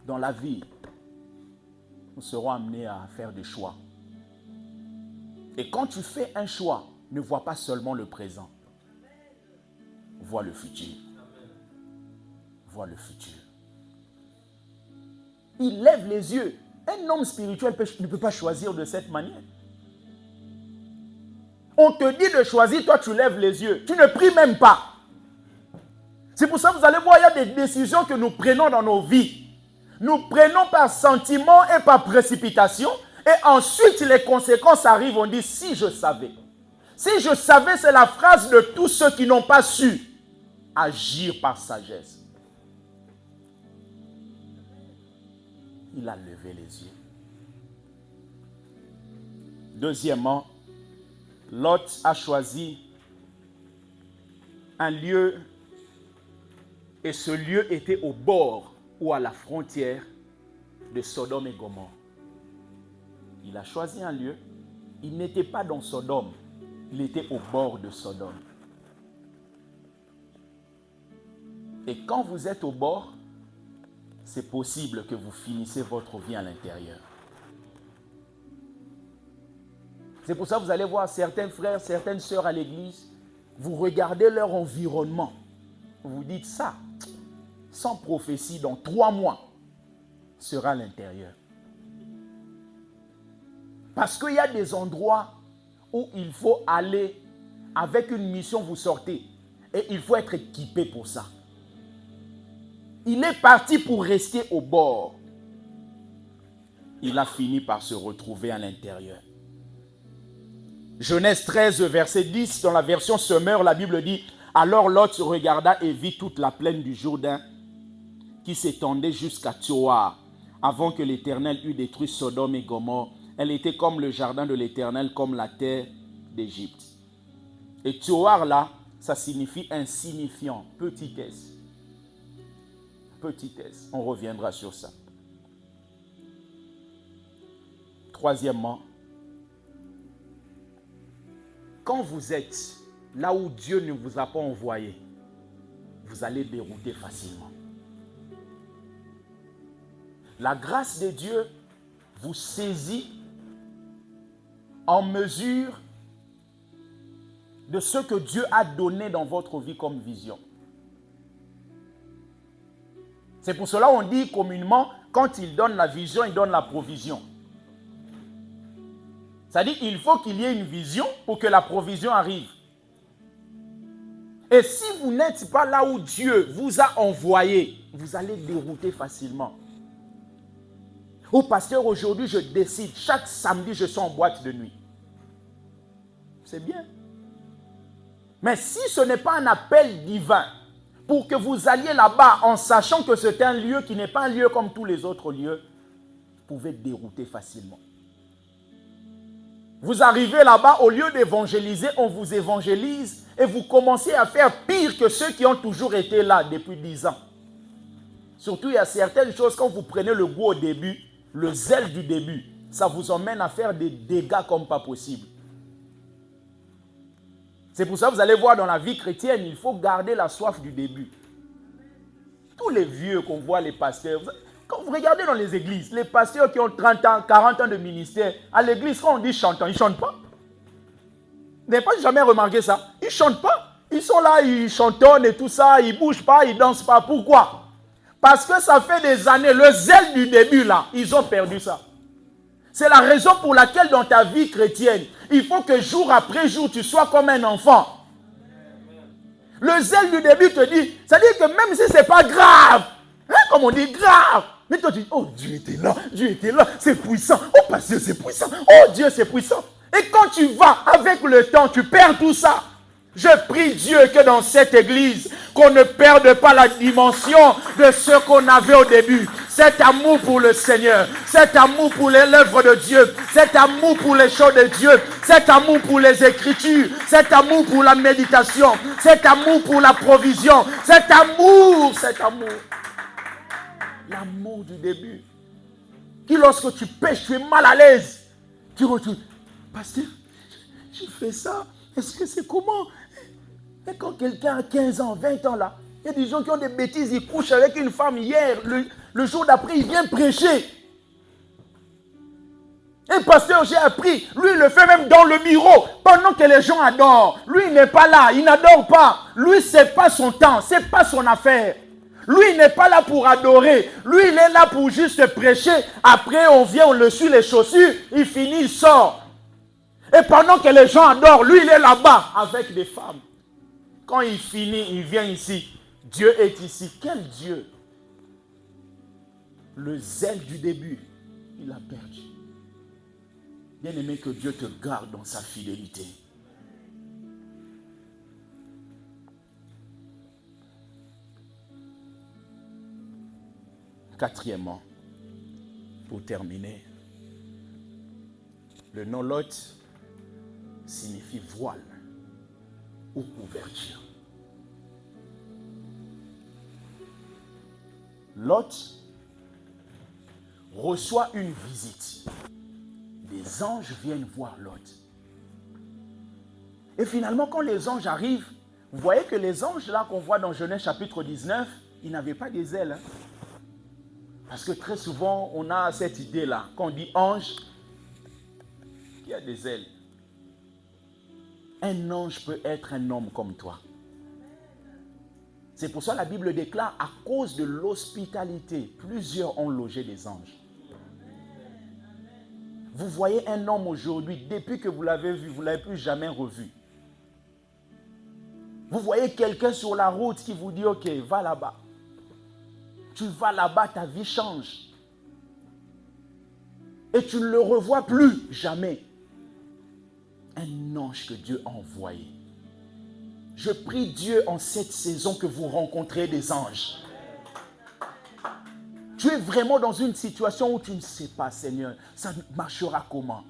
Dans la vie, nous serons amenés à faire des choix. Et quand tu fais un choix, ne vois pas seulement le présent. Vois le futur. Vois le futur. Il lève les yeux. Un homme spirituel ne peut pas choisir de cette manière. On te dit de choisir, toi tu lèves les yeux. Tu ne pries même pas. C'est pour ça que vous allez voir, il y a des décisions que nous prenons dans nos vies. Nous prenons par sentiment et par précipitation. Et ensuite, les conséquences arrivent. On dit, si je savais. Si je savais, c'est la phrase de tous ceux qui n'ont pas su agir par sagesse. Il a levé les yeux. Deuxièmement, Lot a choisi un lieu, et ce lieu était au bord ou à la frontière de Sodome et Gomorrhe. Il a choisi un lieu, il n'était pas dans Sodome, il était au bord de Sodome. Et quand vous êtes au bord, c'est possible que vous finissez votre vie à l'intérieur. C'est pour ça que vous allez voir certains frères, certaines sœurs à l'église, vous regardez leur environnement. Vous dites ça, sans prophétie, dans 3 mois, sera à l'intérieur. Parce qu'il y a des endroits où il faut aller avec une mission, vous sortez. Et il faut être équipé pour ça. Il est parti pour rester au bord. Il a fini par se retrouver à l'intérieur. Genèse 13, verset 10, dans la version Semeur, la Bible dit « Alors Lot regarda et vit toute la plaine du Jourdain qui s'étendait jusqu'à Tsoar, avant que l'Éternel eût détruit Sodome et Gomorrhe. Elle était comme le jardin de l'Éternel, comme la terre d'Égypte. » Et Tsoar là, ça signifie insignifiant, petitesse. Petitesse, on reviendra sur ça. Troisièmement, quand vous êtes là où Dieu ne vous a pas envoyé, vous allez dérouter facilement. La grâce de Dieu vous saisit en mesure de ce que Dieu a donné dans votre vie comme vision. C'est pour cela qu'on dit communément, quand il donne la vision, il donne la provision. C'est-à-dire qu'il faut qu'il y ait une vision pour que la provision arrive. Et si vous n'êtes pas là où Dieu vous a envoyé, vous allez dérouter facilement. Au pasteur, aujourd'hui, je décide, chaque samedi, je suis en boîte de nuit. C'est bien. Mais si ce n'est pas un appel divin, pour que vous alliez là-bas en sachant que c'est un lieu qui n'est pas un lieu comme tous les autres lieux, vous pouvez dérouter facilement. Vous arrivez là-bas, au lieu d'évangéliser, on vous évangélise et vous commencez à faire pire que ceux qui ont toujours été là depuis 10 ans. Surtout, il y a certaines choses, quand vous prenez le goût au début, le zèle du début, ça vous emmène à faire des dégâts comme pas possible. C'est pour ça que vous allez voir dans la vie chrétienne, il faut garder la soif du début. Tous les vieux qu'on voit, les pasteurs, quand vous regardez dans les églises, les pasteurs qui ont 30 ans, 40 ans de ministère, à l'église, quand on dit chantant, ils ne chantent pas. Vous n'avez pas jamais remarqué ça? Ils ne chantent pas. Ils sont là, ils chantonnent et tout ça, ils ne bougent pas, ils ne dansent pas. Pourquoi? Parce que ça fait des années, le zèle du début là, ils ont perdu ça. C'est la raison pour laquelle dans ta vie chrétienne, il faut que jour après jour, tu sois comme un enfant. Le zèle du début te dit, ça dit que même si ce n'est pas grave, hein, comme on dit grave, mais toi tu dis, oh Dieu était là, c'est puissant, oh pasteur c'est puissant, oh Dieu c'est puissant. Et quand tu vas avec le temps, tu perds tout ça. Je prie Dieu que dans cette église, qu'on ne perde pas la dimension de ce qu'on avait au début. Cet amour pour le Seigneur, cet amour pour l'œuvre de Dieu, cet amour pour les choses de Dieu, cet amour pour les Écritures, cet amour pour la méditation, cet amour pour la provision, cet amour. L'amour du début. Qui lorsque tu pêches, tu es mal à l'aise. Tu retournes. Pasteur, je fais ça. Est-ce que c'est comment? Et quand quelqu'un a 15 ans, 20 ans là, il y a des gens qui ont des bêtises, ils couchent avec une femme hier, le jour d'après, il vient prêcher. Et pasteur, j'ai appris, lui il le fait même dans le bureau, pendant que les gens adorent. Lui il n'est pas là, il n'adore pas. Lui c'est pas son temps, c'est pas son affaire. Lui il n'est pas là pour adorer, lui il est là pour juste prêcher. Après on vient, on le suit les chaussures, il finit, il sort. Et pendant que les gens adorent, lui il est là-bas avec des femmes. Quand il finit, il vient ici. Dieu est ici. Quel Dieu? Le zèle du début, il a perdu. Bien aimé, que Dieu te garde dans sa fidélité. Quatrièmement, pour terminer, le nom Lot signifie voile ou couverture. Lot reçoit une visite. Des anges viennent voir Lot. Et finalement, quand les anges arrivent, vous voyez que les anges là qu'on voit dans Genèse chapitre 19, ils n'avaient pas des ailes. Hein? Parce que très souvent, on a cette idée-là. Quand on dit ange, il y a des ailes. Un ange peut être un homme comme toi. C'est pour ça que la Bible déclare, à cause de l'hospitalité, plusieurs ont logé des anges. Vous voyez un homme aujourd'hui, depuis que vous l'avez vu, vous ne l'avez plus jamais revu. Vous voyez quelqu'un sur la route qui vous dit, ok, va là-bas. Tu vas là-bas, ta vie change. Et tu ne le revois plus, jamais. Un ange que Dieu a envoyé. Je prie Dieu en cette saison que vous rencontrez des anges. Tu es vraiment dans une situation où tu ne sais pas, Seigneur, ça marchera comment?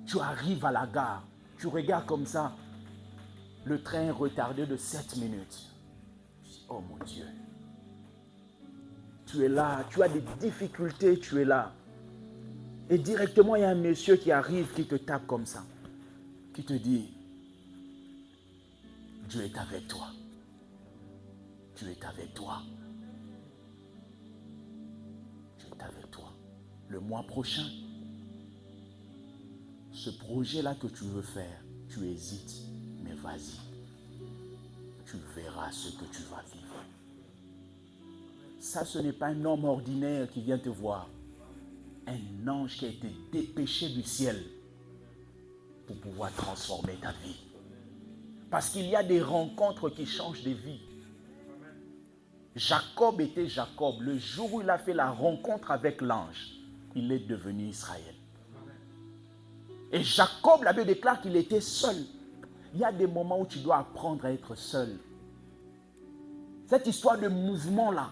Tu arrives à la gare, tu regardes comme ça, le train est retardé de 7 minutes. Oh mon Dieu. Tu es là, tu as des difficultés, tu es là. Et directement, il y a un monsieur qui arrive, qui te tape comme ça, qui te dit, Dieu est avec toi. Dieu est avec toi. Dieu est avec toi. Le mois prochain, ce projet-là que tu veux faire, tu hésites, mais vas-y. Tu verras ce que tu vas vivre. Ça, ce n'est pas un homme ordinaire qui vient te voir. Un ange qui a été dépêché du ciel pour pouvoir transformer ta vie. Parce qu'il y a des rencontres qui changent des vies. Jacob était Jacob. Le jour où il a fait la rencontre avec l'ange, il est devenu Israël. Et Jacob, la Bible déclare qu'il était seul. Il y a des moments où tu dois apprendre à être seul. Cette histoire de mouvement-là,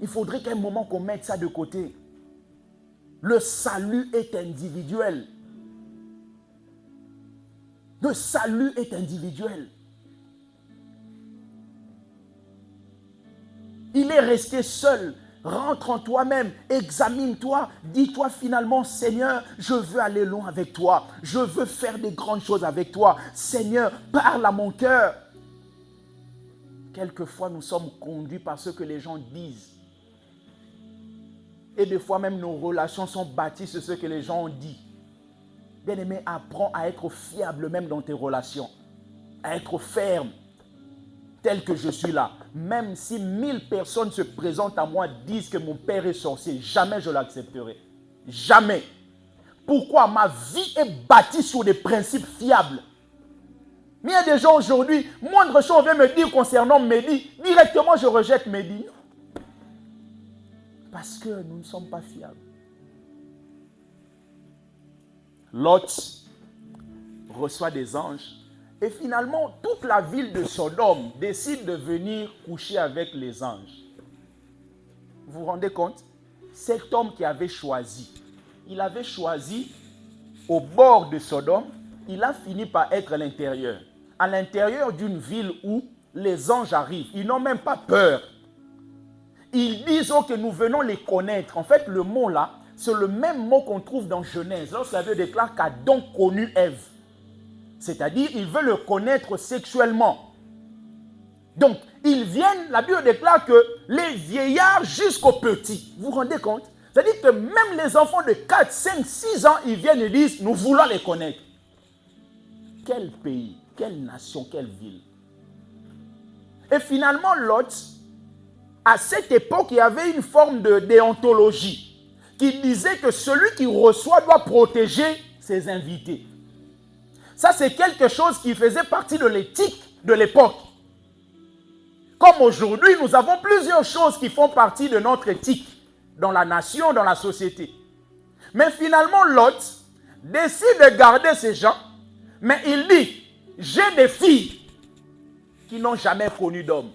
il faudrait qu'à un moment qu'on mette ça de côté. Le salut est individuel. Le salut est individuel. Il est resté seul. Rentre en toi-même, examine-toi, dis-toi finalement, Seigneur, je veux aller loin avec toi. Je veux faire des grandes choses avec toi. Seigneur, parle à mon cœur. Quelquefois, nous sommes conduits par ce que les gens disent. Et des fois même, nos relations sont bâties sur ce que les gens ont dit. Bien-aimé, apprends à être fiable même dans tes relations. À être ferme. Tel que je suis là. Même si 1000 personnes se présentent à moi, disent que mon père est sorcier, jamais je l'accepterai. Jamais. Pourquoi? Ma vie est bâtie sur des principes fiables. Mais il y a des gens aujourd'hui, moindre chose vient me dire concernant Mehdi, directement je rejette Mehdi. Parce que nous ne sommes pas fiables. Lot reçoit des anges. Et finalement, toute la ville de Sodome décide de venir coucher avec les anges. Vous vous rendez compte? Cet homme qui avait choisi, il avait choisi au bord de Sodome, il a fini par être à l'intérieur. À l'intérieur d'une ville où les anges arrivent. Ils n'ont même pas peur. Ils disent que nous venons les connaître. En fait, le mot là, c'est le même mot qu'on trouve dans Genèse. Lorsque la Bible déclare qu'Adam connut Ève. C'est-à-dire, il veut le connaître sexuellement. Donc, ils viennent, la Bible déclare que les vieillards jusqu'aux petits. Vous vous rendez compte? C'est-à-dire que même les enfants de 4, 5, 6 ans, ils viennent et disent, nous voulons les connaître. Quel pays, quelle nation, quelle ville. Et finalement, Lot, à cette époque, il y avait une forme de déontologie qui disait que celui qui reçoit doit protéger ses invités. Ça, c'est quelque chose qui faisait partie de l'éthique de l'époque. Comme aujourd'hui, nous avons plusieurs choses qui font partie de notre éthique dans la nation, dans la société. Mais finalement, Lot décide de garder ces gens, mais il dit, j'ai des filles qui n'ont jamais connu d'homme.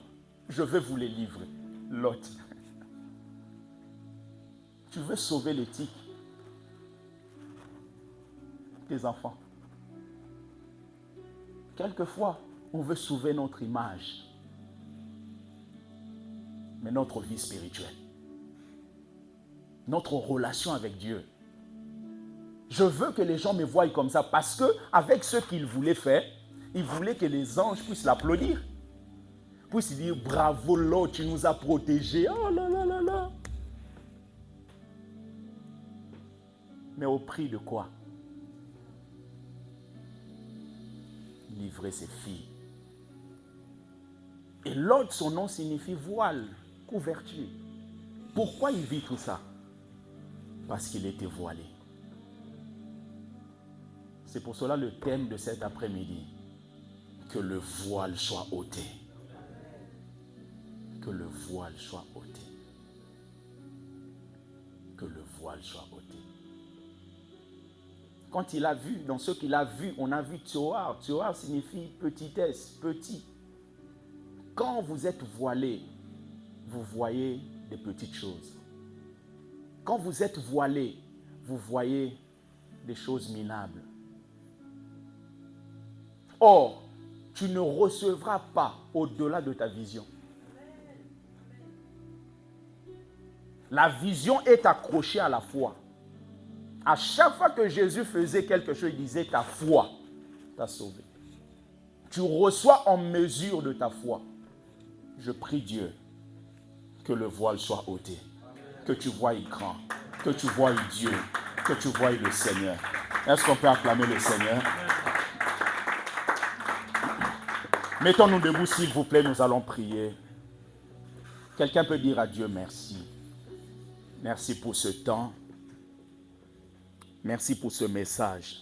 Je vais vous les livrer. Lot. Tu veux sauver l'éthique. Tes enfants. Quelquefois, on veut sauver notre image. Mais notre vie spirituelle. Notre relation avec Dieu. Je veux que les gens me voient comme ça parce que avec ce qu'il voulait faire, il voulait que les anges puissent l'applaudir. Puissent dire bravo Lot, tu nous as protégés. Oh là là là là. Mais au prix de quoi? Livrer ses filles. Et Lot, son nom signifie voile, couverture. Pourquoi il vit tout ça? Parce qu'il était voilé. C'est pour cela le thème de cet après-midi. Que le voile soit ôté. Que le voile soit ôté. Que le voile soit ôté. Quand il a vu, dans ce qu'il a vu, on a vu Tsoar. Tsoar signifie petitesse, petit. Quand vous êtes voilé, vous voyez des petites choses. Quand vous êtes voilé, vous voyez des choses minables. Or, tu ne recevras pas au-delà de ta vision. La vision est accrochée à la foi. À chaque fois que Jésus faisait quelque chose, il disait ta foi t'a sauvé. Tu reçois en mesure de ta foi. Je prie Dieu que le voile soit ôté, que tu voies grand, que tu voies Dieu, que tu voies le Seigneur. Est-ce qu'on peut acclamer le Seigneur? Mettons-nous debout s'il vous plaît, nous allons prier. Quelqu'un peut dire à Dieu merci. Merci pour ce temps. Merci pour ce message.